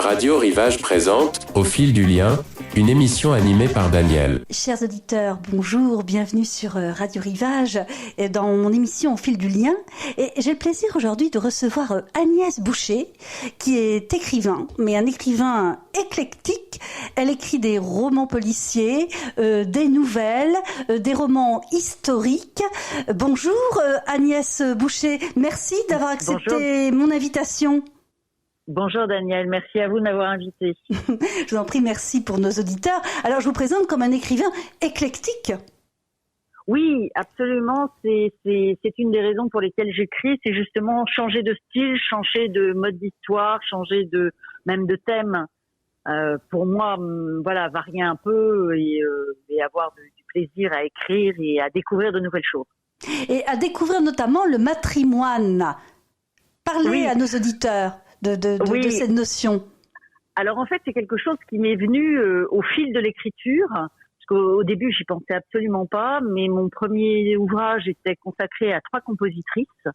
Radio Rivage présente Au fil du lien, une émission animée par Daniel. Chers auditeurs, bonjour, bienvenue sur Radio Rivage dans mon émission Au fil du lien. Et j'ai le plaisir aujourd'hui de recevoir Agnès Boucher, qui est écrivain, mais un écrivain éclectique. Elle écrit des romans policiers, des nouvelles, des romans historiques. Bonjour Agnès Boucher, merci d'avoir accepté mon invitation. Bonjour Daniel, merci à vous de m'avoir invité. Je vous en prie, merci pour nos auditeurs. Alors je vous présente comme un écrivain éclectique. Oui, absolument, c'est une des raisons pour lesquelles j'écris, c'est justement changer de style, changer de mode d'histoire, changer même de thème. Pour moi, voilà, varier un peu et avoir du plaisir à écrire et à découvrir de nouvelles choses. Et à découvrir notamment le matrimoine. Parlez à nos auditeurs de cette notion. Alors en fait, c'est quelque chose qui m'est venu au fil de l'écriture, parce qu'au début, j'y pensais absolument pas, mais mon premier ouvrage était consacré à 3 compositrices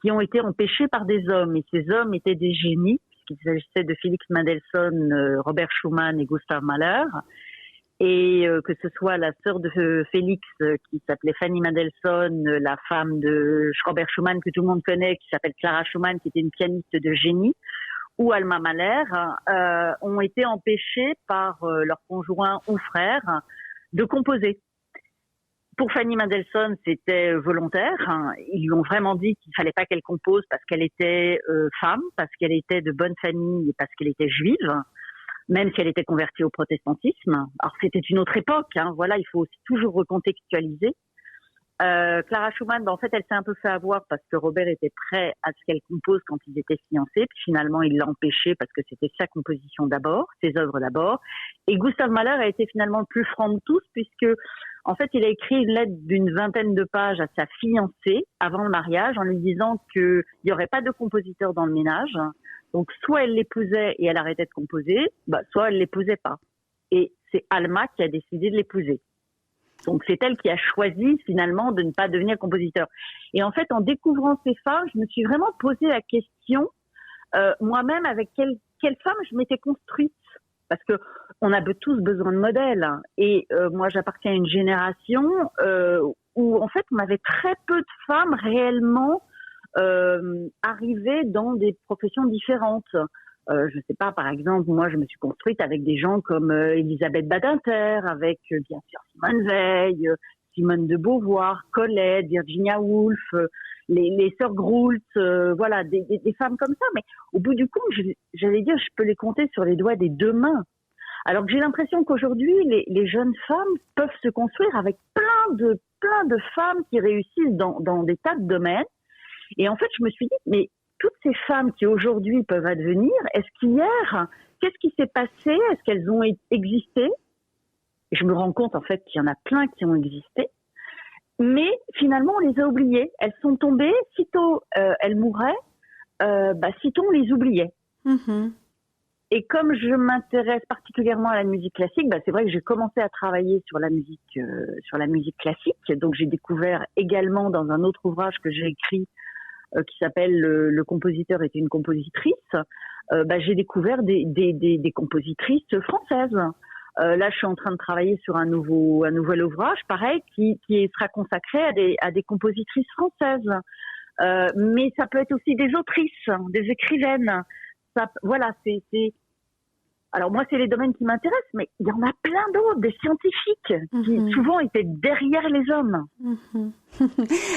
qui ont été empêchées par des hommes, et ces hommes étaient des génies, puisqu'il s'agissait de Félix Mendelssohn, Robert Schumann et Gustav Mahler, et que ce soit la sœur de Félix qui s'appelait Fanny Mendelssohn, la femme de Robert Schumann que tout le monde connaît, qui s'appelle Clara Schumann, qui était une pianiste de génie, ou Alma Mahler, ont été empêchés par leurs conjoints ou frères de composer. Pour Fanny Mendelssohn, c'était volontaire. Ils lui ont vraiment dit qu'il fallait pas qu'elle compose parce qu'elle était femme, parce qu'elle était de bonne famille et parce qu'elle était juive, même si elle était convertie au protestantisme. Alors c'était une autre époque, voilà, il faut aussi toujours recontextualiser. Clara Schumann, en fait, elle s'est un peu fait avoir parce que Robert était prêt à ce qu'elle compose quand ils étaient fiancés, puis finalement il l'a empêché parce que c'était sa composition d'abord, ses œuvres d'abord. Et Gustav Mahler a été finalement le plus franc de tous puisque, en fait, il a écrit une lettre d'une 20aine de pages à sa fiancée avant le mariage en lui disant qu'il n'y aurait pas de compositeur dans le ménage. Donc, soit elle l'épousait et elle arrêtait de composer, soit elle l'épousait pas. Et c'est Alma qui a décidé de l'épouser. Donc, c'est elle qui a choisi finalement de ne pas devenir compositeur. Et en fait, en découvrant ces femmes, je me suis vraiment posé la question, moi-même, avec quelle femme je m'étais construite. Parce que on a tous besoin de modèles. Et moi, j'appartiens à une génération où, en fait, on avait très peu de femmes réellement arrivées dans des professions différentes. Je sais pas, par exemple, moi, je me suis construite avec des gens comme Elisabeth Badinter, avec bien sûr Simone Veil, Simone de Beauvoir, Colette, Virginia Woolf, les sœurs Groult, voilà, des femmes comme ça. Mais au bout du compte, j'allais dire, je peux les compter sur les doigts des 2 mains. Alors que j'ai l'impression qu'aujourd'hui, les jeunes femmes peuvent se construire avec plein de femmes qui réussissent dans des tas de domaines. Et en fait, je me suis dit, mais toutes ces femmes qui aujourd'hui peuvent advenir, est-ce qu'hier, qu'est-ce qui s'est passé? Est-ce qu'elles ont existé? Et je me rends compte en fait qu'il y en a plein qui ont existé, mais finalement on les a oubliées. Elles sont tombées, sitôt elles mouraient, sitôt on les oubliait. Mm-hmm. Et comme je m'intéresse particulièrement à la musique classique, c'est vrai que j'ai commencé à travailler sur la musique classique. Donc j'ai découvert également dans un autre ouvrage que j'ai écrit qui s'appelle Le compositeur est une compositrice, j'ai découvert des compositrices françaises. Là, je suis en train de travailler sur un nouvel ouvrage, pareil, qui sera consacré à des compositrices françaises. Mais ça peut être aussi des autrices, des écrivaines. Voilà, c'est. Alors moi, c'est les domaines qui m'intéressent, mais il y en a plein d'autres, des scientifiques qui souvent étaient derrière les hommes.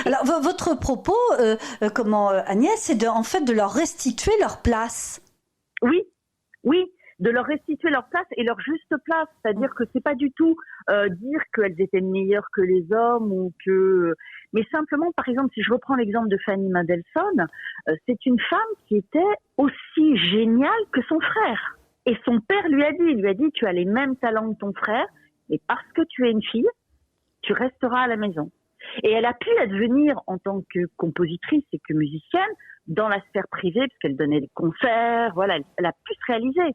Alors votre propos, Agnès, c'est de leur restituer leur place. Oui, de leur restituer leur place et leur juste place, c'est-à-dire que c'est pas du tout dire qu'elles étaient meilleures que les hommes mais simplement, par exemple, si je reprends l'exemple de Fanny Mendelssohn, c'est une femme qui était aussi géniale que son frère. Et son père lui a dit, tu as les mêmes talents que ton frère, mais parce que tu es une fille, tu resteras à la maison. Et elle a pu advenir en tant que compositrice et que musicienne dans la sphère privée, parce qu'elle donnait des concerts, voilà, elle a pu se réaliser,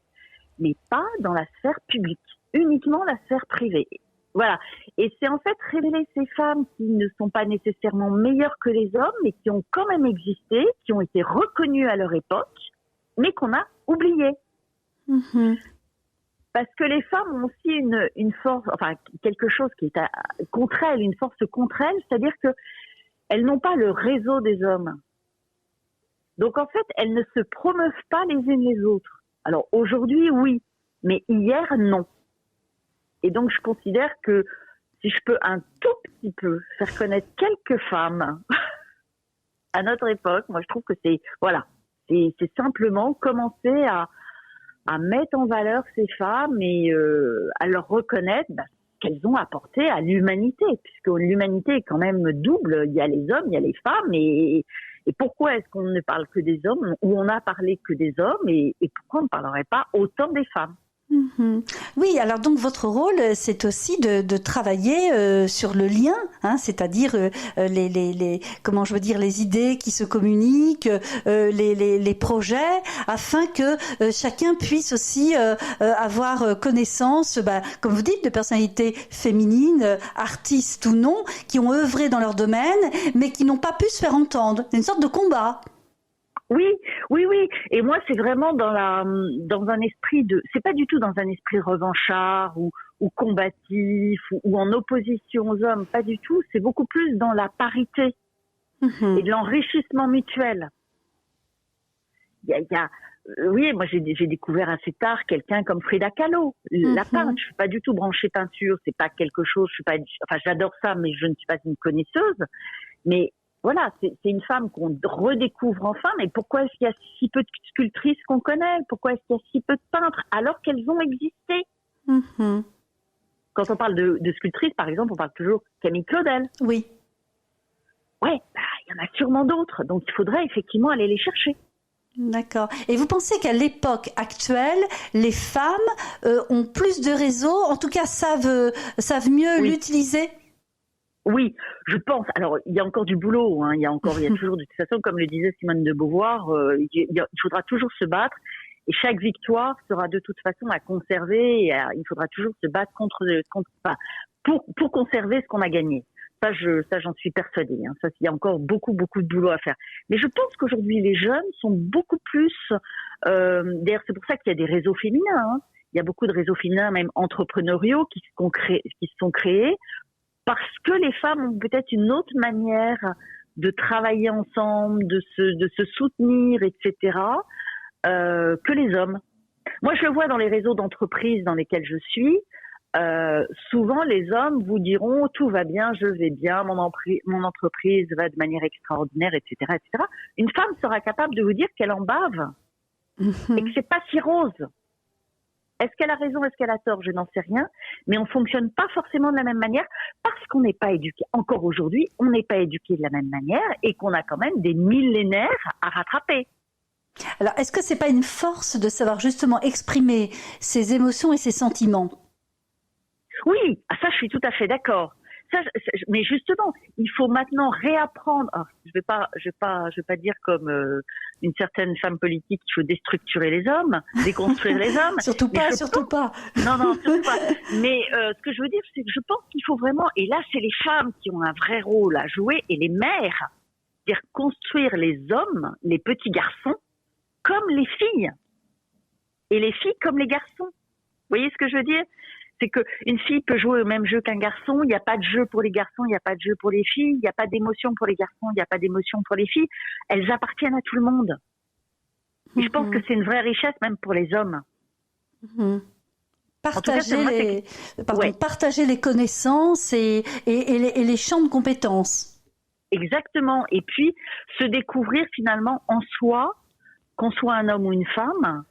mais pas dans la sphère publique, uniquement la sphère privée. Voilà. Et c'est en fait révéler ces femmes qui ne sont pas nécessairement meilleures que les hommes, mais qui ont quand même existé, qui ont été reconnues à leur époque, mais qu'on a oubliées. Mhm. Parce que les femmes ont aussi une force, enfin quelque chose qui est contre elles, une force contre elles, c'est-à-dire que elles n'ont pas le réseau des hommes. Donc en fait, elles ne se promeuvent pas les unes les autres. Alors aujourd'hui, oui, mais hier, non. Et donc je considère que si je peux un tout petit peu faire connaître quelques femmes à notre époque, moi je trouve que c'est simplement commencer à mettre en valeur ces femmes et à leur reconnaître ce qu'elles ont apporté à l'humanité, puisque l'humanité est quand même double. Il y a les hommes, il y a les femmes, et pourquoi est-ce qu'on ne parle que des hommes, ou on a parlé que des hommes, et pourquoi on ne parlerait pas autant des femmes? Mhm. Oui, alors donc votre rôle, c'est aussi de travailler sur le lien, hein, c'est-à-dire comment je veux dire, les idées qui se communiquent, les projets, afin que chacun puisse aussi avoir connaissance, comme vous dites, de personnalités féminines, artistes ou non, qui ont œuvré dans leur domaine, mais qui n'ont pas pu se faire entendre. C'est une sorte de combat. Oui. Et moi, c'est vraiment dans un esprit c'est pas du tout dans un esprit revanchard ou combatif ou en opposition aux hommes, pas du tout. C'est beaucoup plus dans la parité et de l'enrichissement mutuel. Oui, moi j'ai découvert assez tard quelqu'un comme Frida Kahlo, la peintre. Je suis pas du tout branchée peinture, c'est pas quelque chose. J'adore ça, mais je ne suis pas une connaisseuse. Mais voilà, c'est une femme qu'on redécouvre enfin, mais pourquoi est-ce qu'il y a si peu de sculptrices qu'on connaît? Pourquoi est-ce qu'il y a si peu de peintres alors qu'elles ont existé? Quand on parle de sculptrices, par exemple, on parle toujours Camille Claudel. Oui. Ouais, il y en a sûrement d'autres, donc il faudrait effectivement aller les chercher. D'accord. Et vous pensez qu'à l'époque actuelle, les femmes ont plus de réseaux, en tout cas savent mieux l'utiliser? Oui, je pense. Alors, il y a encore du boulot. Hein. Il y a toujours, de toute façon, comme le disait Simone de Beauvoir, il faudra toujours se battre. Et chaque victoire sera de toute façon à conserver. Et il faudra toujours se battre pour conserver ce qu'on a gagné. Ça, j'en suis persuadée. Hein. Ça, il y a encore beaucoup de boulot à faire. Mais je pense qu'aujourd'hui, les jeunes sont beaucoup plus. D'ailleurs, c'est pour ça qu'il y a des réseaux féminins. Hein. Il y a beaucoup de réseaux féminins, même entrepreneuriaux, qui se sont créés. Parce que les femmes ont peut-être une autre manière de travailler ensemble, de se soutenir, etc., que les hommes. Moi, je le vois dans les réseaux d'entreprises dans lesquels je suis. Souvent, les hommes vous diront tout va bien, je vais bien, mon entreprise va de manière extraordinaire, etc., etc. Une femme sera capable de vous dire qu'elle en bave et que c'est pas si rose. Est-ce qu'elle a raison, est-ce qu'elle a tort? Je n'en sais rien. Mais on fonctionne pas forcément de la même manière parce qu'on n'est pas éduqué. Encore aujourd'hui, on n'est pas éduqué de la même manière et qu'on a quand même des millénaires à rattraper. Alors, est-ce que c'est pas une force de savoir justement exprimer ses émotions et ses sentiments? Oui, ça, je suis tout à fait d'accord. Mais justement, il faut maintenant réapprendre. Alors, je vais pas dire comme une certaine femme politique qu'il faut déstructurer les hommes, déconstruire les hommes. Surtout pas. Non, surtout pas. Mais ce que je veux dire, c'est que je pense qu'il faut vraiment, et là, c'est les femmes qui ont un vrai rôle à jouer et les mères, c'est-à-dire construire les hommes, les petits garçons, comme les filles, et les filles comme les garçons. Vous voyez ce que je veux dire? C'est qu'une fille peut jouer au même jeu qu'un garçon. Il n'y a pas de jeu pour les garçons, il n'y a pas de jeu pour les filles. Il n'y a pas d'émotion pour les garçons, il n'y a pas d'émotion pour les filles. Elles appartiennent à tout le monde. Et je pense que c'est une vraie richesse même pour les hommes. Partager les connaissances et les champs de compétences. Exactement. Et puis, se découvrir finalement en soi, qu'on soit un homme ou une femme,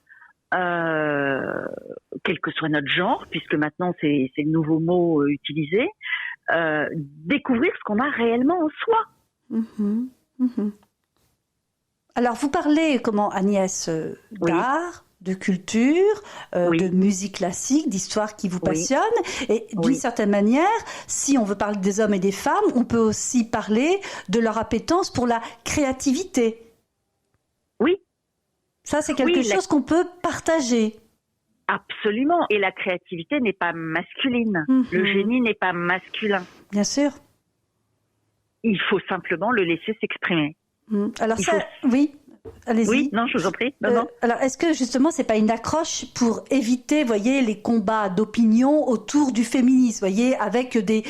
quel que soit notre genre, puisque maintenant c'est le nouveau mot utilisé, découvrir ce qu'on a réellement en soi. Alors vous parlez, Agnès, d'art, de culture, de musique classique, d'histoire qui vous passionne, et d'une certaine manière, si on veut parler des hommes et des femmes, on peut aussi parler de leur appétence pour la créativité. Oui. Ça, c'est quelque chose qu'on peut partager. Absolument. Et la créativité n'est pas masculine. Le génie n'est pas masculin. Bien sûr. Il faut simplement le laisser s'exprimer. Alors oui. Allez-y. Oui, non, je vous en prie. Non. Alors, est-ce que justement, c'est pas une accroche pour éviter, voyez, les combats d'opinion autour du féminisme, voyez, avec des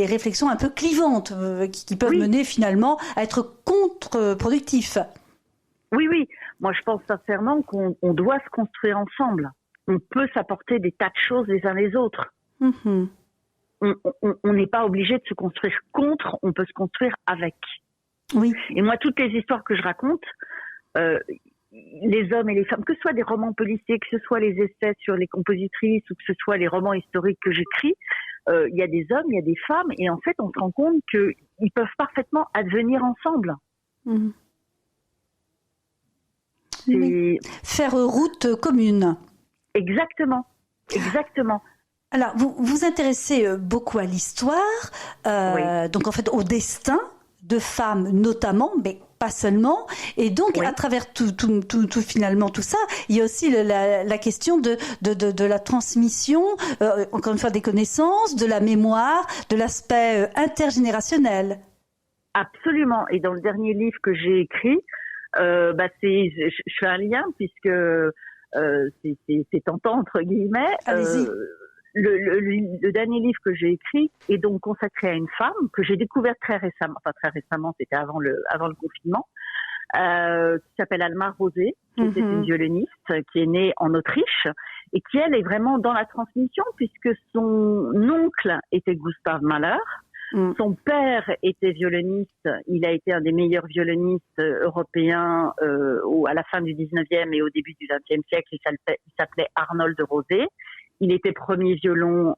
réflexions un peu clivantes qui peuvent mener finalement à être contre-productifs. Oui. Moi, je pense sincèrement qu'on doit se construire ensemble. On peut s'apporter des tas de choses les uns les autres. Mm-hmm. On n'est pas obligé de se construire contre, on peut se construire avec. Oui. Et moi, toutes les histoires que je raconte, les hommes et les femmes, que ce soit des romans policiers, que ce soit les essais sur les compositrices ou que ce soit les romans historiques que j'écris, il y a des hommes, il y a des femmes, et en fait, on se rend compte qu'ils peuvent parfaitement advenir ensemble. Mm-hmm. Oui. Faire route commune. Exactement. Alors, vous vous intéressez beaucoup à l'histoire, donc en fait au destin de femmes notamment, mais pas seulement. Et donc, à travers tout finalement tout ça, il y a aussi la question de la transmission, encore une fois, des connaissances, de la mémoire, de l'aspect intergénérationnel. Absolument. Et dans le dernier livre que j'ai écrit, je fais un lien puisque c'est tentant entre guillemets. Allez-y. Le dernier livre que j'ai écrit est donc consacré à une femme que j'ai découverte très récemment, c'était avant le confinement, qui s'appelle Alma Rosé, qui était une violoniste, qui est née en Autriche et qui, elle, est vraiment dans la transmission puisque son oncle était Gustav Mahler. Son père était violoniste, il a été un des meilleurs violonistes européens à la fin du 19e et au début du 20e siècle, il s'appelait Arnold Rosé. Il était premier violon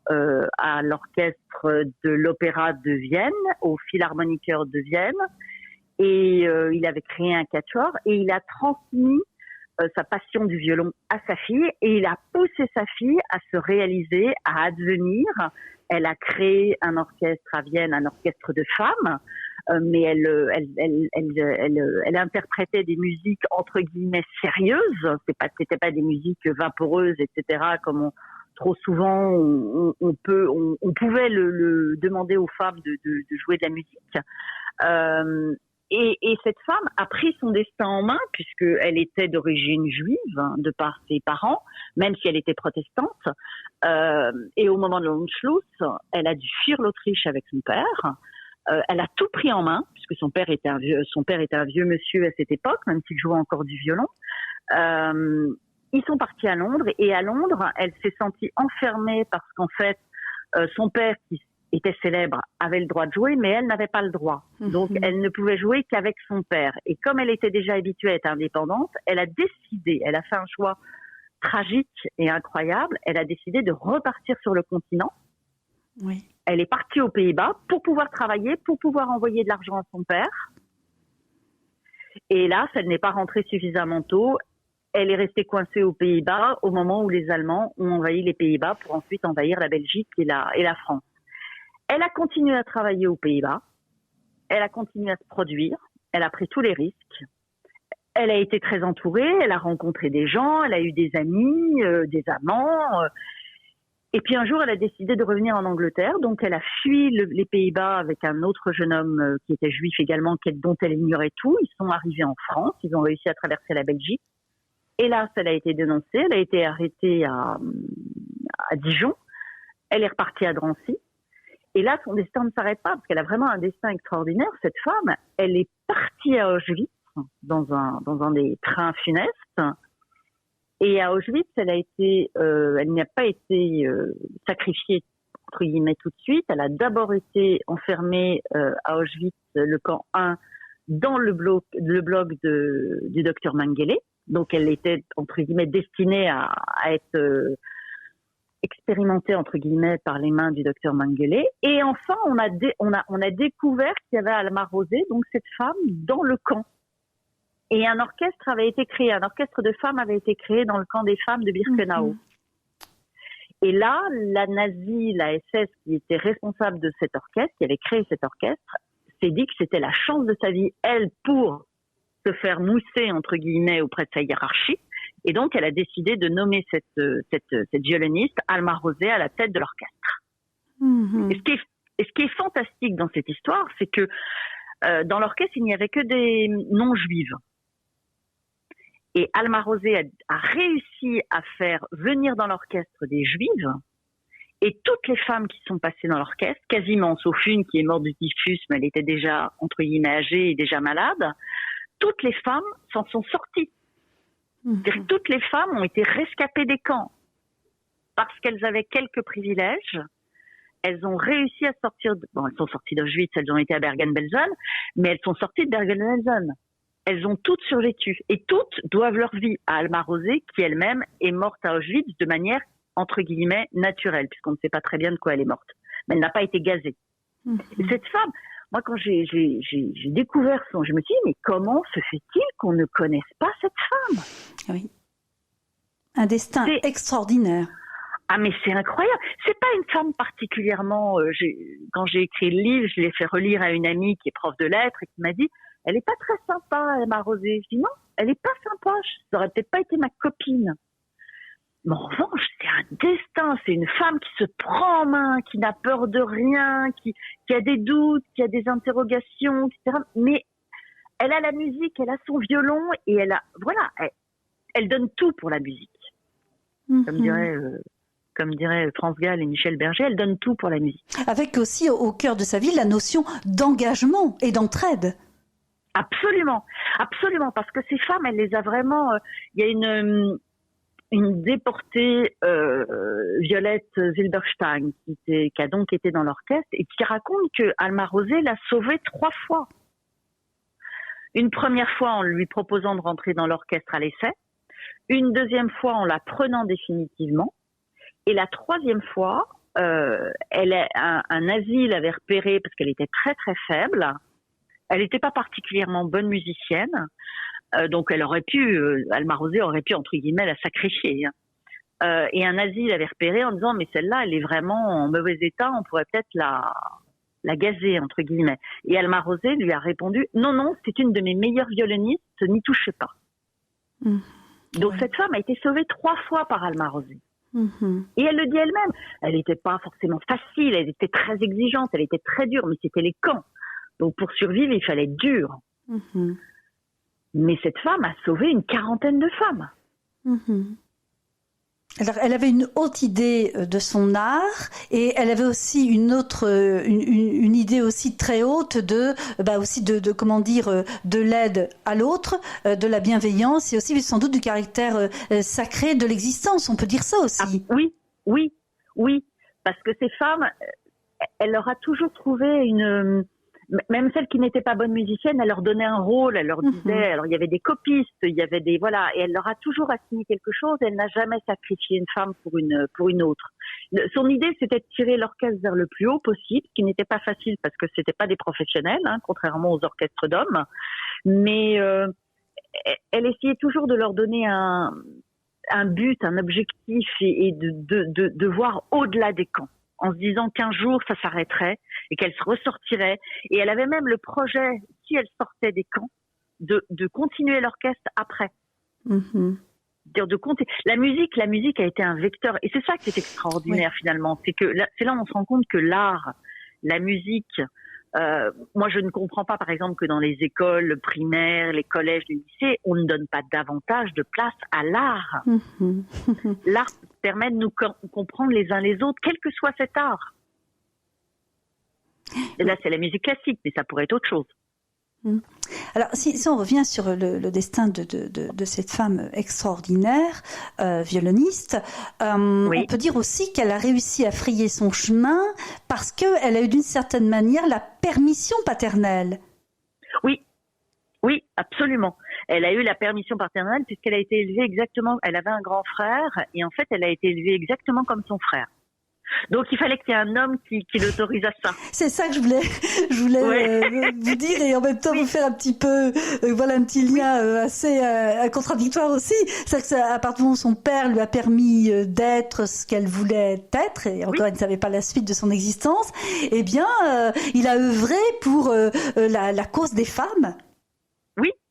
à l'orchestre de l'Opéra de Vienne, au Philharmoniker de Vienne, et il avait créé un quatuor et il a transmis sa passion du violon à sa fille et il a poussé sa fille à se réaliser, à advenir. Elle a créé un orchestre à Vienne, un orchestre de femmes, mais elle interprétait des musiques entre guillemets sérieuses. C'était pas des musiques vaporeuses, etc. Comme trop souvent on pouvait le demander aux femmes de jouer de la musique. Et cette femme a pris son destin en main puisqu'elle était d'origine juive, de par ses parents, même si elle était protestante. Et au moment de l'Anschluss, elle a dû fuir l'Autriche avec son père. Elle a tout pris en main puisque son père était un vieux monsieur à cette époque, même s'il jouait encore du violon. Ils sont partis à Londres et à Londres, elle s'est sentie enfermée parce qu'en fait, son père qui était célèbre, avait le droit de jouer, mais elle n'avait pas le droit. Donc, elle ne pouvait jouer qu'avec son père. Et comme elle était déjà habituée à être indépendante, elle a fait un choix tragique et incroyable, elle a décidé de repartir sur le continent. Oui. Elle est partie aux Pays-Bas pour pouvoir travailler, pour pouvoir envoyer de l'argent à son père. Et là, elle n'est pas rentrée suffisamment tôt. Elle est restée coincée aux Pays-Bas au moment où les Allemands ont envahi les Pays-Bas pour ensuite envahir la Belgique et la France. Elle a continué à travailler aux Pays-Bas, elle a continué à se produire, elle a pris tous les risques, elle a été très entourée, elle a rencontré des gens, elle a eu des amis, des amants, et puis un jour elle a décidé de revenir en Angleterre, donc elle a fui les Pays-Bas avec un autre jeune homme qui était juif également, dont elle ignorait tout. Ils sont arrivés en France, ils ont réussi à traverser la Belgique, et là elle a été dénoncée, elle a été arrêtée à Dijon, elle est repartie à Drancy. Et là, son destin ne s'arrête pas, parce qu'elle a vraiment un destin extraordinaire. Cette femme, elle est partie à Auschwitz, dans un des trains funestes. Et à Auschwitz, elle n'a pas été sacrifiée, entre guillemets, tout de suite. Elle a d'abord été enfermée à Auschwitz, le camp 1, dans le bloc du docteur Mengele. Donc, elle était, entre guillemets, destinée à être expérimentée, entre guillemets, par les mains du docteur Mengele. Et enfin, on a découvert qu'il y avait Alma Rosé, donc cette femme, dans le camp. Et un orchestre de femmes avait été créé dans le camp des femmes de Birkenau. Et là, la SS, qui était responsable de cet orchestre, qui avait créé cet orchestre, s'est dit que c'était la chance de sa vie, elle, pour se faire mousser, entre guillemets, auprès de sa hiérarchie. Et donc, elle a décidé de nommer cette violoniste, Alma Rosé, à la tête de l'orchestre. Et ce qui est fantastique dans cette histoire, c'est que dans l'orchestre, il n'y avait que des non-juives. Et Alma Rosé a réussi à faire venir dans l'orchestre des Juives. Et toutes les femmes qui sont passées dans l'orchestre, quasiment, sauf une qui est morte du typhus, mais elle était déjà, entre guillemets, âgée et déjà malade, toutes les femmes s'en sont sorties. C'est-à-dire que toutes les femmes ont été rescapées des camps parce qu'elles avaient quelques privilèges. Elles ont réussi à sortir, elles sont sorties d'Auschwitz, elles ont été à Bergen-Belsen, mais elles sont sorties de Bergen-Belsen. Elles ont toutes survécu. Et toutes doivent leur vie à Alma Rosé, qui elle-même est morte à Auschwitz de manière, entre guillemets, naturelle, puisqu'on ne sait pas très bien de quoi elle est morte. Mais elle n'a pas été gazée. Et cette femme, moi, quand j'ai découvert je me suis dit, mais comment se fait-il qu'on ne connaisse pas cette femme? Oui. Un destin extraordinaire. Ah, mais c'est incroyable. C'est pas une femme particulièrement, quand j'ai écrit le livre, je l'ai fait relire à une amie qui est prof de lettres et qui m'a dit, elle est pas très sympa, Alma Rosé. Je dis non, elle est pas sympa. Ça aurait peut-être pas été ma copine. Mais en revanche, c'est un destin. C'est une femme qui se prend en main, qui n'a peur de rien, qui a des doutes, qui a des interrogations, etc. Mais elle a la musique, elle a son violon et elle donne tout pour la musique. Comme dirait France Gall et Michel Berger, elle donne tout pour la musique. Avec aussi au cœur de sa vie la notion d'engagement et d'entraide. Absolument, absolument, parce que ces femmes, elle les a vraiment. Il y a une déportée, Violette Zilberstein, qui a donc été dans l'orchestre et qui raconte que Alma Rosé l'a sauvée 3 fois. Une première fois en lui proposant de rentrer dans l'orchestre à l'essai, une deuxième fois en la prenant définitivement, et la 3e fois, un nazi l'avait repérée parce qu'elle était très très faible. Elle n'était pas particulièrement bonne musicienne, donc Alma Rosé aurait pu, entre guillemets, la sacrifier. Et un nazi l'avait repérée en disant, mais celle-là, elle est vraiment en mauvais état, on pourrait peut-être la gazer, entre guillemets. Et Alma Rosé lui a répondu, non, c'est une de mes meilleures violonistes, n'y touchez pas. Donc cette femme a été sauvée 3 fois par Alma Rosé. Et elle le dit elle-même, elle n'était pas forcément facile, elle était très exigeante, elle était très dure, mais c'était les camps. Donc pour survivre, il fallait être dur. Mais cette femme a sauvé une 40aine de femmes. Alors, elle avait une haute idée de son art et elle avait aussi une idée aussi très haute de l'aide à l'autre, de la bienveillance et aussi sans doute du caractère sacré de l'existence. On peut dire ça aussi. Ah, oui. Parce que ces femmes, elle leur a toujours trouvé même celles qui n'étaient pas bonnes musiciennes, elle leur donnait un rôle, elle leur disait, alors il y avait des copistes, il y avait et elle leur a toujours assigné quelque chose, elle n'a jamais sacrifié une femme pour une autre. Son idée, c'était de tirer l'orchestre vers le plus haut possible, ce qui n'était pas facile parce que c'était pas des professionnels, contrairement aux orchestres d'hommes, mais elle essayait toujours de leur donner un but, un objectif et de voir au-delà des camps, en se disant qu'un jour ça s'arrêterait et qu'elle se ressortirait. Et elle avait même le projet, si elle sortait des camps, de continuer l'orchestre après. La musique a été un vecteur, et c'est ça qui est extraordinaire finalement. C'est là où on se rend compte que l'art, la musique. Moi, je ne comprends pas, par exemple, que dans les écoles primaires, les collèges, les lycées, on ne donne pas davantage de place à l'art. L'art permet de nous comprendre les uns les autres, quel que soit cet art. Et là, c'est la musique classique, mais ça pourrait être autre chose. Alors, si on revient sur le destin de cette femme extraordinaire, violoniste, on peut dire aussi qu'elle a réussi à frayer son chemin parce qu'elle a eu d'une certaine manière la permission paternelle. Oui, absolument. Elle a eu la permission paternelle puisqu'elle a été élevée exactement, elle avait un grand frère et en fait, elle a été élevée exactement comme son frère. Donc il fallait qu'il y ait un homme qui l'autorise à ça. C'est ça que je voulais vous dire et en même temps vous faire un petit peu un petit lien assez contradictoire aussi. C'est que à partir du moment où son père lui a permis d'être ce qu'elle voulait être et encore elle ne savait pas la suite de son existence, eh bien il a œuvré pour la cause des femmes.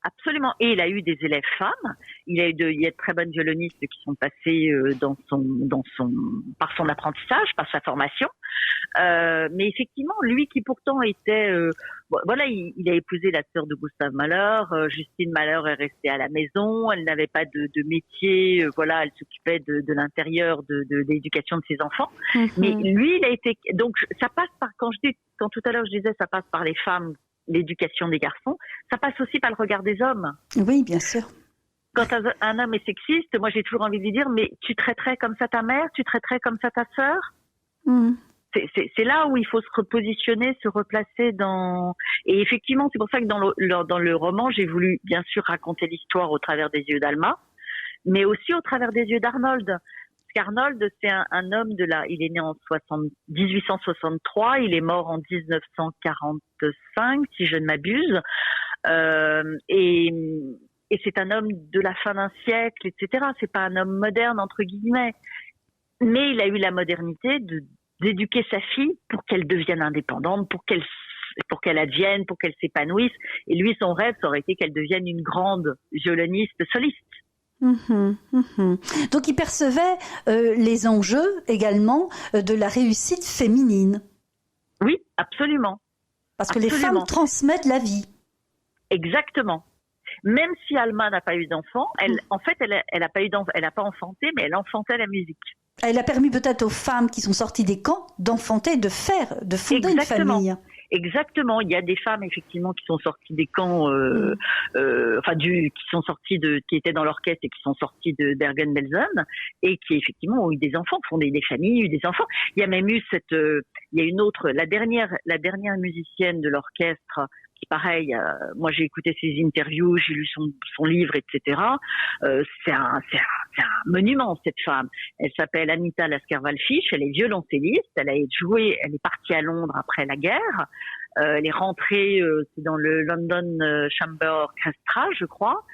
absolument. Et il a eu des élèves femmes. Il y a de très bonnes violonistes qui sont passées par son apprentissage, par sa formation. Mais effectivement, lui qui pourtant était, voilà, il a épousé la sœur de Gustave Mahler. Justine Mahler est restée à la maison. Elle n'avait pas de métier. Voilà, elle s'occupait de l'intérieur, de l'éducation de ses enfants. Mais lui, il a été. Donc, ça passe par quand tout à l'heure je disais, ça passe par les femmes. L'éducation des garçons, ça passe aussi par le regard des hommes. Oui, bien sûr. Quand un homme est sexiste, moi j'ai toujours envie de lui dire, mais tu traiterais comme ça ta mère, tu traiterais comme ça ta sœur. C'est là où il faut se repositionner, se replacer dans. Et effectivement, c'est pour ça que dans le roman, j'ai voulu bien sûr raconter l'histoire au travers des yeux d'Alma, mais aussi au travers des yeux d'Arnold. Arnold, c'est un homme il est né en 1863, il est mort en 1945, si je ne m'abuse, et c'est un homme de la fin d'un siècle, etc. C'est pas un homme moderne entre guillemets, mais il a eu la modernité d'éduquer sa fille pour qu'elle devienne indépendante, pour qu'elle advienne, pour qu'elle s'épanouisse. Et lui, son rêve, ça aurait été qu'elle devienne une grande violoniste soliste. Donc il percevait les enjeux également de la réussite féminine. Oui, absolument. Parce que les femmes transmettent la vie. Exactement. Même si Alma n'a pas eu d'enfant, elle a pas enfanté, mais elle enfantait la musique. Elle a permis peut-être aux femmes qui sont sorties des camps d'enfanter, de fonder une famille. Exactement. Il y a des femmes effectivement qui sont sorties des camps, qui étaient dans l'orchestre et qui sont sorties de Bergen-Belsen et qui effectivement ont eu des enfants, fondé des familles, eu des enfants. Il y a même eu la dernière musicienne de l'orchestre. Qui pareil, moi j'ai écouté ses interviews, j'ai lu son livre, etc. C'est un monument cette femme. Elle s'appelle Anita Lasker-Wallfisch, elle est violoncelliste, elle est partie à Londres après la guerre. Elle est rentrée, c'est dans le London Chamber Orchestra, je crois.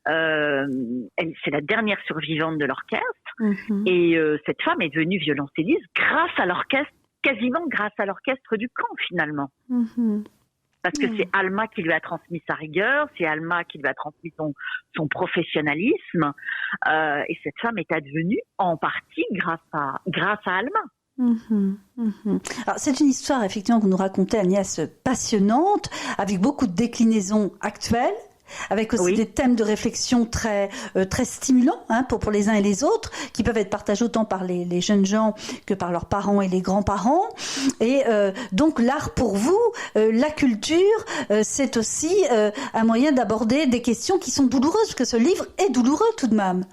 C'est la dernière survivante de l'orchestre. Et cette femme est devenue violoncelliste grâce à l'orchestre, quasiment grâce à l'orchestre du camp finalement. Parce que c'est Alma qui lui a transmis sa rigueur, c'est Alma qui lui a transmis son professionnalisme, et cette femme est advenue en partie grâce à Alma. Alors, c'est une histoire effectivement que nous racontait Agnès passionnante, avec beaucoup de déclinaisons actuelles. Avec aussi des thèmes de réflexion très stimulants pour les uns et les autres, qui peuvent être partagés autant par les jeunes gens que par leurs parents et les grands-parents. Et donc l'art pour vous, la culture, c'est aussi un moyen d'aborder des questions qui sont douloureuses, parce que ce livre est douloureux tout de même.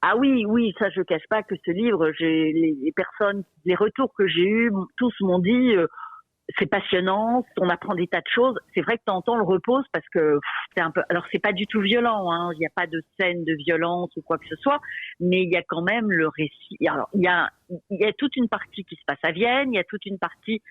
Ah oui, ça je cache pas que ce livre, les retours que j'ai eus, tous m'ont dit c'est passionnant, on apprend des tas de choses. C'est vrai que de temps en temps on le repose parce que c'est un peu. Alors c'est pas du tout violent, il n'y a pas de scène de violence ou quoi que ce soit, mais il y a quand même le récit. Alors il y a toute une partie qui se passe à Vienne, il y a toute une partie.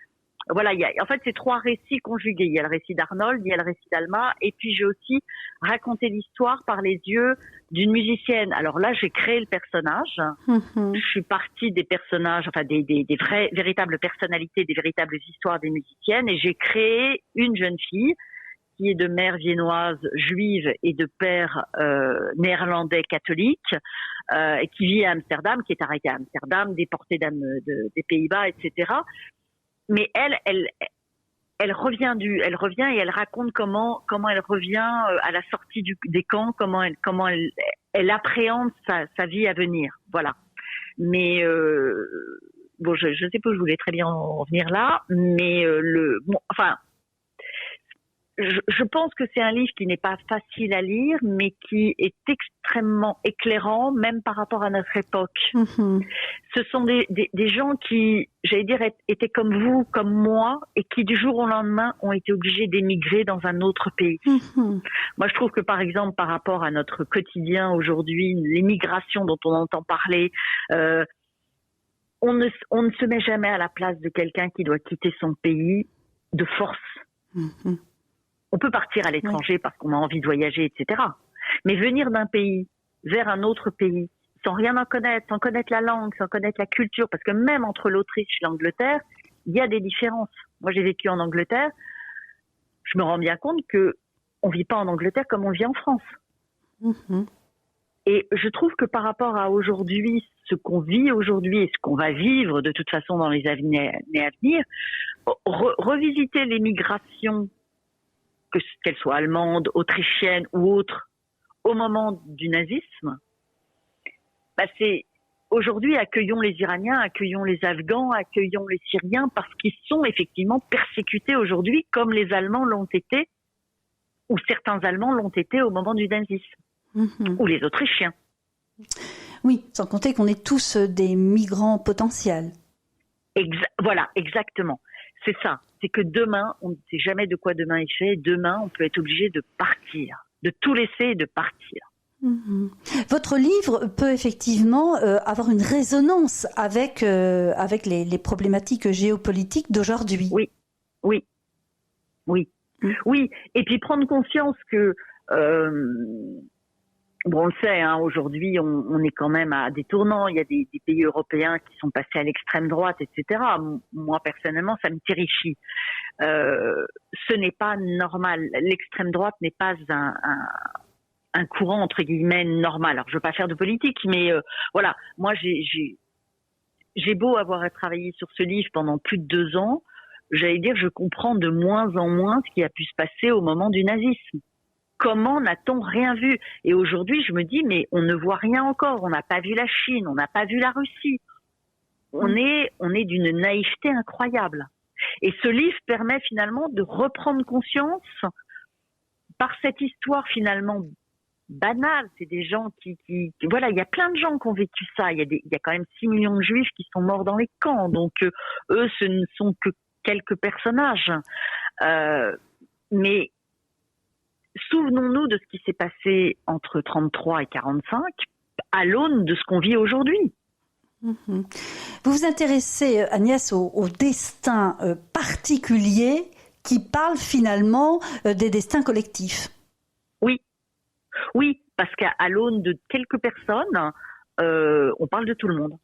Voilà, en fait, c'est trois récits conjugués. Il y a le récit d'Arnold, il y a le récit d'Alma, et puis j'ai aussi raconté l'histoire par les yeux d'une musicienne. Alors là, j'ai créé le personnage. Je suis partie des personnages, enfin des véritables personnalités, des véritables histoires des musiciennes, et j'ai créé une jeune fille qui est de mère viennoise juive et de père néerlandais catholique, et qui vit à Amsterdam, qui est arrêtée à Amsterdam, déportée des Pays-Bas, etc. Mais elle revient et elle raconte comment elle revient à la sortie des camps, comment elle appréhende sa vie à venir. Voilà. Mais bon, je sais pas, je voulais très bien en venir là, mais je pense que c'est un livre qui n'est pas facile à lire, mais qui est extrêmement éclairant, même par rapport à notre époque. Ce sont des gens qui, j'allais dire, étaient comme vous, comme moi, et qui du jour au lendemain ont été obligés d'émigrer dans un autre pays. Moi, je trouve que, par exemple, par rapport à notre quotidien aujourd'hui, l'émigration dont on entend parler, on ne se met jamais à la place de quelqu'un qui doit quitter son pays de force. On peut partir à l'étranger parce qu'on a envie de voyager, etc. Mais venir d'un pays vers un autre pays, sans rien en connaître, sans connaître la langue, sans connaître la culture, parce que même entre l'Autriche et l'Angleterre, il y a des différences. Moi, j'ai vécu en Angleterre. Je me rends bien compte que on vit pas en Angleterre comme on vit en France. Et je trouve que par rapport à aujourd'hui, ce qu'on vit aujourd'hui et ce qu'on va vivre de toute façon dans les années à venir, revisiter les migrations, qu'elles soient allemandes, autrichiennes ou autres, au moment du nazisme, c'est aujourd'hui accueillons les Iraniens, accueillons les Afghans, accueillons les Syriens parce qu'ils sont effectivement persécutés aujourd'hui comme les Allemands l'ont été, ou certains Allemands l'ont été au moment du nazisme. Ou les Autrichiens. Oui, sans compter qu'on est tous des migrants potentiels. Voilà, exactement. C'est ça. C'est que demain, on ne sait jamais de quoi demain est fait. Demain, on peut être obligé de partir, de tout laisser et de partir. Votre livre peut effectivement avoir une résonance avec les problématiques géopolitiques d'aujourd'hui. Oui. Et puis prendre conscience que on le sait, aujourd'hui, on est quand même à des tournants. Il y a des pays européens qui sont passés à l'extrême droite, etc. Moi, personnellement, ça me terrifie. Ce n'est pas normal. L'extrême droite n'est pas un courant, entre guillemets, normal. Alors, je veux pas faire de politique, mais voilà. Moi, j'ai beau avoir travaillé sur ce livre pendant plus de 2 ans, j'allais dire, je comprends de moins en moins ce qui a pu se passer au moment du nazisme. Comment n'a-t-on rien vu? Et aujourd'hui, je me dis, mais on ne voit rien encore. On n'a pas vu la Chine, on n'a pas vu la Russie. On est d'une naïveté incroyable. Et ce livre permet finalement de reprendre conscience par cette histoire finalement banale. C'est des gens qui voilà, il y a plein de gens qui ont vécu ça. Il y a quand même 6 millions de Juifs qui sont morts dans les camps. Donc eux, ce ne sont que quelques personnages. Mais souvenons-nous de ce qui s'est passé entre 33 et 45 à l'aune de ce qu'on vit aujourd'hui. Vous vous intéressez, Agnès, au destin particulier qui parle finalement des destins collectifs. Oui, parce qu'à l'aune de quelques personnes, on parle de tout le monde.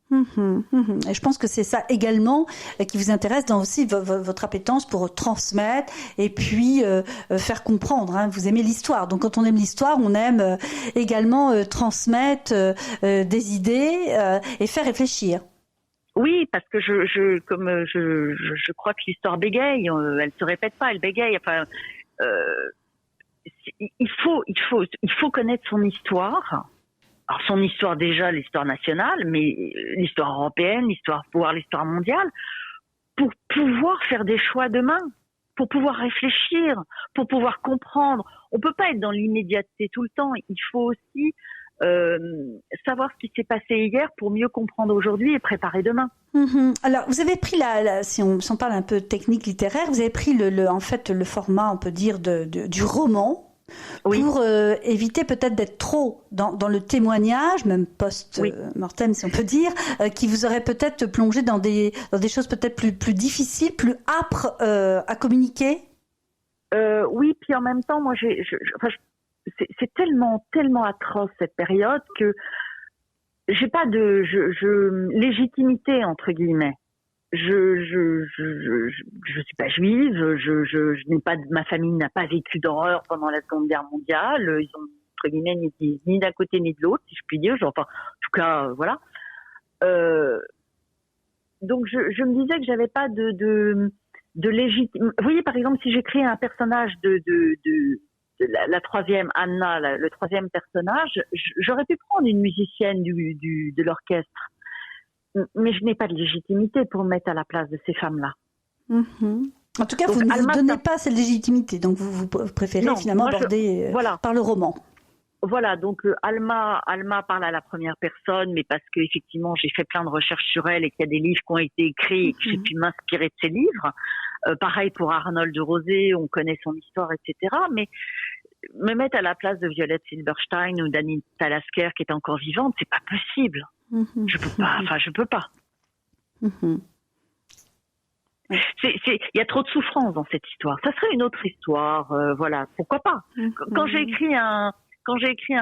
Et je pense que c'est ça également qui vous intéresse dans aussi votre appétence pour transmettre et puis faire comprendre. Vous aimez l'histoire, donc quand on aime l'histoire, on aime également transmettre des idées et faire réfléchir. Oui, parce que je crois que l'histoire bégaye, elle se répète pas, elle bégaye. Enfin, il faut connaître son histoire. Alors son histoire déjà, l'histoire nationale, mais l'histoire européenne, l'histoire mondiale, pour pouvoir faire des choix demain, pour pouvoir réfléchir, pour pouvoir comprendre. On peut pas être dans l'immédiateté tout le temps. Il faut aussi savoir ce qui s'est passé hier pour mieux comprendre aujourd'hui et préparer demain. Alors, vous avez pris si on parle un peu technique littéraire, vous avez pris en fait le format, on peut dire, du roman. Oui. Pour éviter peut-être d'être trop dans le témoignage, même post-mortem si on peut dire, qui vous aurait peut-être plongé dans des choses peut-être plus difficiles, plus âpres à communiquer. Oui, puis en même temps, moi, c'est tellement atroce cette période que j'ai pas de légitimité entre guillemets. Je suis pas juive, je n'ai pas, ma famille n'a pas vécu d'horreur pendant la Seconde Guerre mondiale. Ils ont entre guillemets ni d'un côté ni de l'autre, si je puis dire. Enfin, en tout cas, voilà. Donc je me disais que j'avais pas de légitime. Vous voyez, par exemple, si j'écris un personnage de la troisième Anna, le troisième personnage, j'aurais pu prendre une musicienne de l'orchestre. Mais je n'ai pas de légitimité pour me mettre à la place de ces femmes-là. En tout cas, donc, vous ne vous donnez pas cette légitimité, donc vous préférez finalement aborder par le roman. Voilà, donc Alma parle à la première personne, mais parce que effectivement j'ai fait plein de recherches sur elle et qu'il y a des livres qui ont été écrits et que j'ai pu m'inspirer de ces livres. Pareil pour Arnold de Rosé, on connaît son histoire, etc. Mais me mettre à la place de Violette Silberstein ou d'Anita Lasker qui est encore vivante, c'est pas possible. Je peux pas. Il y a trop de souffrance dans cette histoire. Ça serait une autre histoire, voilà. Pourquoi pas? Quand j'ai écrit un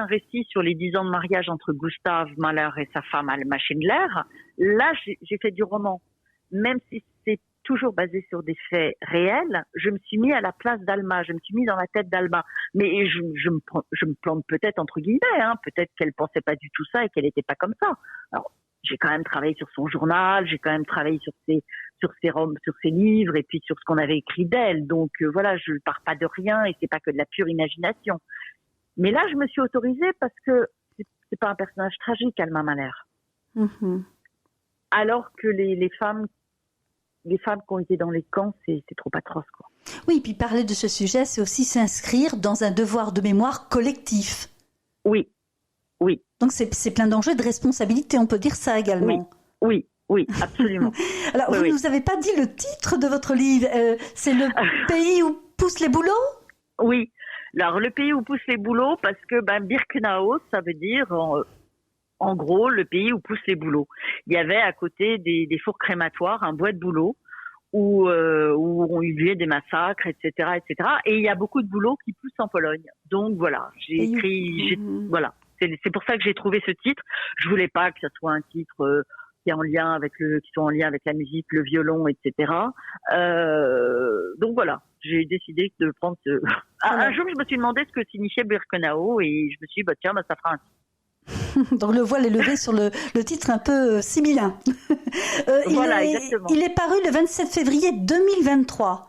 récit sur les 10 ans de mariage entre Gustav Mahler et sa femme Alma Schindler, là j'ai fait du roman. Même si toujours basé sur des faits réels, je me suis mis à la place d'Alma, je me suis mis dans la tête d'Alma. Mais je me plante peut-être entre guillemets, peut-être qu'elle pensait pas du tout ça et qu'elle n'était pas comme ça. Alors, j'ai quand même travaillé sur son journal, j'ai quand même travaillé sur ses livres et puis sur ce qu'on avait écrit d'elle. Donc voilà, je ne pars pas de rien et c'est pas que de la pure imagination. Mais là, je me suis autorisée parce que c'est pas un personnage tragique, Alma Mahler. Mhm. Alors que les femmes qui ont été dans les camps, c'est trop atroce, quoi. Oui, puis parler de ce sujet, c'est aussi s'inscrire dans un devoir de mémoire collectif. Oui. Donc c'est plein d'enjeux et de responsabilité, on peut dire ça également. Oui, absolument. Alors, vous ne nous avez pas dit le titre de votre livre, c'est Le pays où poussent les bouleaux ? Oui, alors le pays où poussent les bouleaux, parce que Birkenau, ça veut dire en gros le pays où poussent les bouleaux. Il y avait à côté des fours crématoires un bois de bouleaux où ont eu lieu des massacres, etc., etc. Et il y a beaucoup de bouleaux qui poussent en Pologne. Donc voilà, voilà. C'est pour ça que j'ai trouvé ce titre. Je voulais pas que ça soit un titre qui soit en lien avec la musique, le violon, etc. Donc voilà, j'ai décidé de prendre ce. Un jour, je me suis demandé ce que signifiait Birkenau et je me suis dit tiens, ça fera un titre. Donc le voile est levé sur le titre un peu sibyllin. Voilà, exactement. Il est paru le 27 février 2023.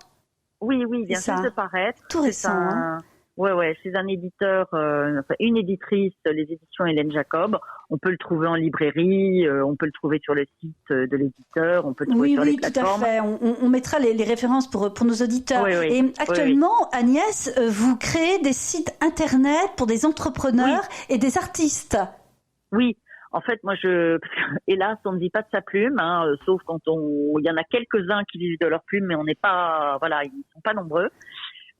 Oui, il vient juste de paraître. Tout récent. Ouais, c'est un éditeur, une éditrice, les éditions Hélène Jacob. On peut le trouver en librairie, on peut le trouver sur le site de l'éditeur, on peut le trouver sur les plateformes. Oui, tout à fait. On mettra les références pour nos auditeurs. Oui. Et actuellement, Agnès, vous créez des sites internet pour des entrepreneurs et des artistes. Oui. En fait, moi, hélas, on ne dit pas de sa plume, sauf quand il y en a quelques-uns qui vivent de leur plume, mais on n'est pas, ils sont pas nombreux.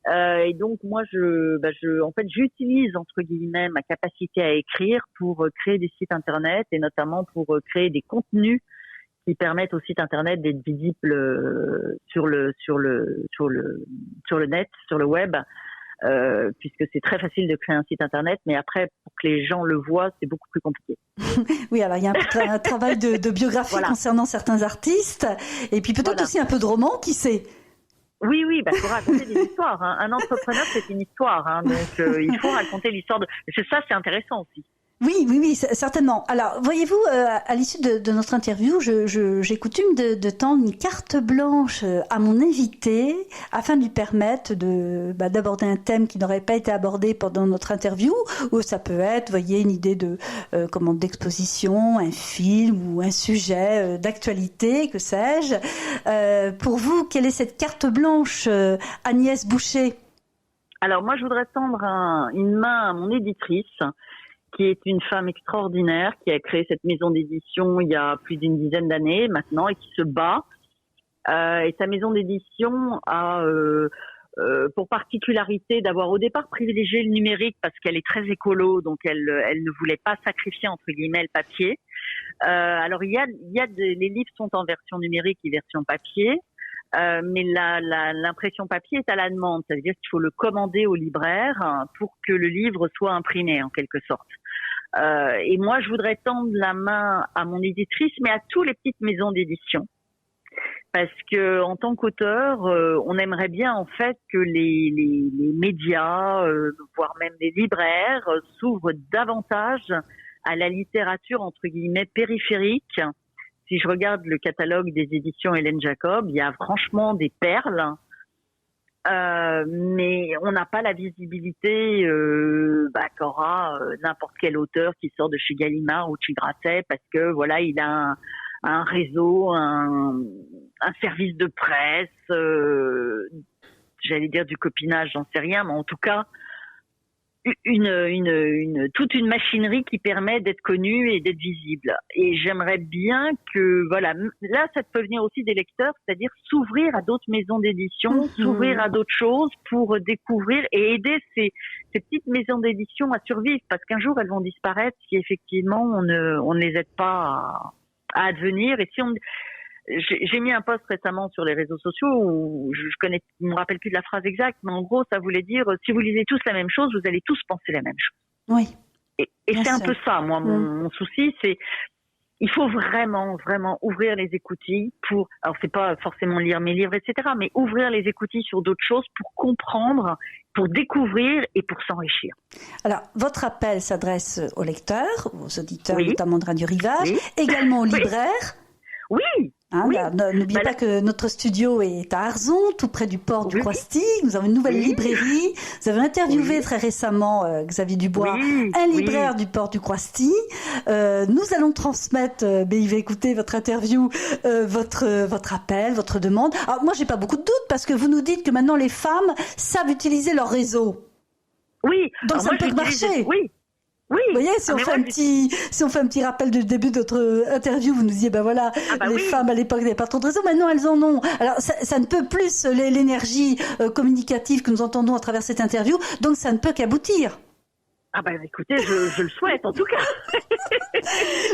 Et donc moi en fait j'utilise entre guillemets ma capacité à écrire pour créer des sites internet et notamment pour créer des contenus qui permettent au site internet d'être visibles sur le net, sur le web, puisque c'est très facile de créer un site internet, mais après pour que les gens le voient, c'est beaucoup plus compliqué. Oui, alors il y a un travail de biographie concernant certains artistes et puis peut-être aussi un peu de roman, qui sait. Oui, il faut raconter des histoires. Un entrepreneur, c'est une histoire, donc il faut raconter l'histoire de. Ça, c'est intéressant aussi. Oui, certainement. Alors, voyez-vous, à l'issue de notre interview, j'ai coutume de tendre une carte blanche à mon invité afin de lui permettre d'aborder un thème qui n'aurait pas été abordé pendant notre interview, ou ça peut être, voyez, une idée d'exposition, un film ou un sujet d'actualité, que sais-je. Pour vous, quelle est cette carte blanche, Agnès Boucher ? Alors, moi, je voudrais tendre une main à mon éditrice, qui est une femme extraordinaire, qui a créé cette maison d'édition il y a plus d'une dizaine d'années maintenant et qui se bat. Et sa maison d'édition a pour particularité d'avoir au départ privilégié le numérique parce qu'elle est très écolo, donc elle ne voulait pas sacrifier entre guillemets le papier. Alors les livres sont en version numérique et version papier. Mais l'impression papier est à la demande, ça veut dire qu'il faut le commander au libraire pour que le livre soit imprimé en quelque sorte. Et moi, je voudrais tendre la main à mon éditrice, mais à toutes les petites maisons d'édition, parce que en tant qu'auteur, on aimerait bien en fait que les médias, voire même les libraires, s'ouvrent davantage à la littérature entre guillemets périphérique. Si je regarde le catalogue des éditions Hélène Jacob, il y a franchement des perles, mais on n'a pas la visibilité qu'aura n'importe quel auteur qui sort de chez Gallimard ou de chez Grasset, parce que voilà, il a un réseau, un service de presse, j'allais dire du copinage, j'en sais rien, mais en tout cas toute une machinerie qui permet d'être connue et d'être visible. Et j'aimerais bien que, là, ça peut venir aussi des lecteurs, c'est-à-dire s'ouvrir à d'autres maisons d'édition, s'ouvrir à d'autres choses pour découvrir et aider ces petites maisons d'édition à survivre, parce qu'un jour, elles vont disparaître si effectivement on ne les aide pas à advenir. Et si j'ai mis un post récemment sur les réseaux sociaux où je me rappelle plus de la phrase exacte, mais en gros, ça voulait dire, si vous lisez tous la même chose, vous allez tous penser la même chose. Oui. Et c'est un peu ça, moi, mon souci, c'est il faut vraiment, vraiment ouvrir les écoutilles pour, alors c'est pas forcément lire mes livres, etc., mais ouvrir les écoutilles sur d'autres choses pour comprendre, pour découvrir et pour s'enrichir. Alors, votre appel s'adresse aux lecteurs, aux auditeurs, Oui. notamment de Radio Rivage, Oui. également aux Oui. libraires. Oui, Hein, oui. là, n'oubliez pas que notre studio est à Arzon, tout près du port du Oui. Croisty. Nous avons une nouvelle Oui. librairie. Vous avez interviewé Oui. très récemment Xavier Dubois, Oui, un oui. libraire du port du Croisty. Nous allons transmettre, il va écouter votre interview, votre appel, votre demande. Alors moi, j'ai pas beaucoup de doutes parce que vous nous dites que maintenant les femmes savent utiliser leur réseau. Oui. Donc Alors ça moi, peut j'utilise- marcher. Oui. Oui. Vous voyez, si on mais fait moi, si on fait un petit rappel du début de notre interview, vous nous disiez, ben voilà, bah les oui. femmes à l'époque n'avaient pas trop de réseau, maintenant elles en ont. Alors ça ne peut plus l'énergie communicative que nous entendons à travers cette interview, donc ça ne peut qu'aboutir. Ah bah écoutez, je le souhaite en tout cas.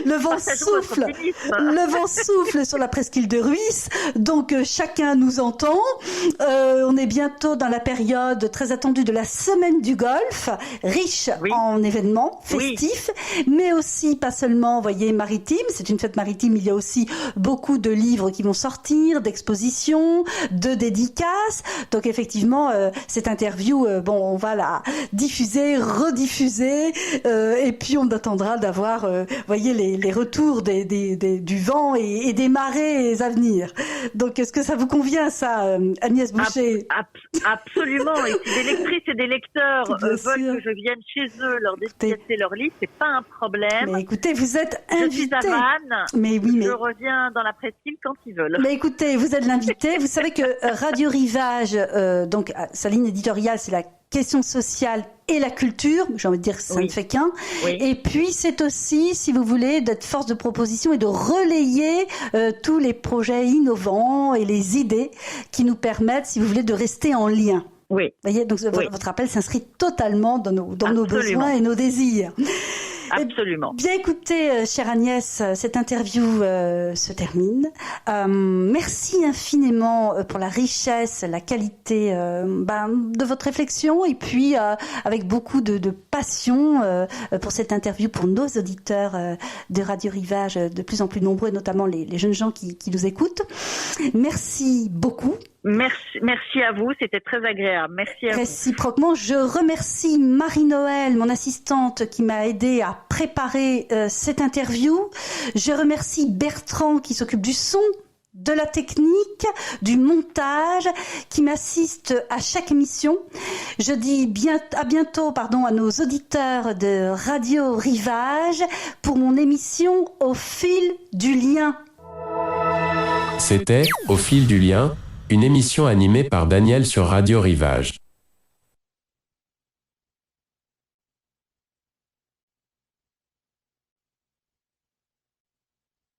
Le vent Partageons votre souffle. optimisme. Le vent souffle sur la presqu'île de Ruisse, donc chacun nous entend. On est bientôt dans la période très attendue de la semaine du golf, riche Oui. en événements Oui. festifs, mais aussi pas seulement, vous voyez, maritime. C'est une fête maritime. Il y a aussi beaucoup de livres qui vont sortir, d'expositions, de dédicaces. Donc effectivement, cette interview, on va la diffuser, rediffuser, et puis on attendra d'avoir, voyez, les retours du vent et des marées à venir. Donc, est-ce que ça vous convient, ça, Agnès Boucher? Absolument. Et si des lectrices et des lecteurs Bien veulent sûr. que je vienne chez eux leur dédicacer leur livre, c'est pas un problème. Mais écoutez, vous êtes Je suis invité. à Vannes. Mais oui, mais Je reviens dans la presqu'île quand ils veulent. Mais écoutez, vous êtes l'invité. Vous savez que Radio Rivage, donc sa ligne éditoriale, c'est la question sociale et la culture. J'ai envie de dire que ça Oui. ne fait qu'un. Oui. Et puis c'est aussi, si vous voulez, d'être force de proposition et de relayer tous les projets innovants et les idées qui nous permettent, si vous voulez, de rester en lien. Oui. Vous voyez, donc Oui. votre appel s'inscrit totalement dans nos Absolument. besoins et nos désirs. Absolument. Bien écoutez, chère Agnès, cette interview se termine. Merci infiniment pour la richesse, la qualité de votre réflexion et puis avec beaucoup de passion pour cette interview pour nos auditeurs de Radio Rivage, de plus en plus nombreux, et notamment les jeunes gens qui nous écoutent. Merci beaucoup. Merci à vous, c'était très agréable. Merci à vous. Réciproquement, je remercie Marie-Noël, mon assistante, qui m'a aidé à préparer cette interview. Je remercie Bertrand qui s'occupe du son, de la technique, du montage, qui m'assiste à chaque émission. Je dis à bientôt à nos auditeurs de Radio Rivage pour mon émission Au fil du lien. C'était Au fil du lien, une émission animée par Daniel sur Radio Rivage.